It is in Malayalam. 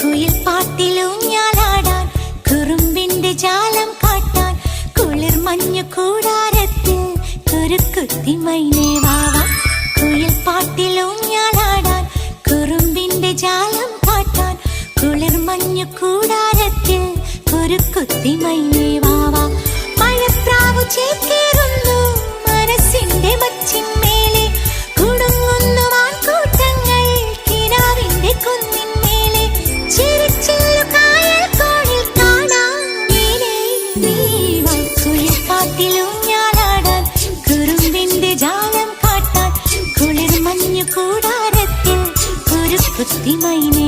കുയിൽ പാട്ടിലൂഞ്ഞാലാടാൻ കുറുമ്പിന്റെ ജാലം കാട്ടാൻ കുളിർ മഞ്ഞു കൂടാരത്തിൽ കുരുക്കുത്തി മൈനേ വാവാ. കുയിൽ പാട്ടിലൂഞ്ഞാലാടാൻ കുറുമ്പിന്റെ ജാലം കാട്ടാൻ കുളിർ മഞ്ഞു കൂടാരത്തിൽ കുരുക്കുത്തി മൈനേ വാവാ. മഴപ്രാവു ചേക്കേറുന്നു മനസ്സിന്റെ മച്ചിന്മേലെ കുടുങ്ങുന്നു മാൻകൂട്ടങ്ങൾ കിനാവിന്റെ കുന്നിന്മേലെ ചിരിച്ചില്ലു കായൽ കോണിൽ കാണാം നീലേ നീവാ. കുയിൽ പാട്ടിലൂഞ്ഞാലാടാൻ കുറുമ്പിന്റെ ജാലം കാട്ടാൻ കുളിർ മഞ്ഞു കൂടാരത്തിൽ കുരുക്കുത്തി മൈനേ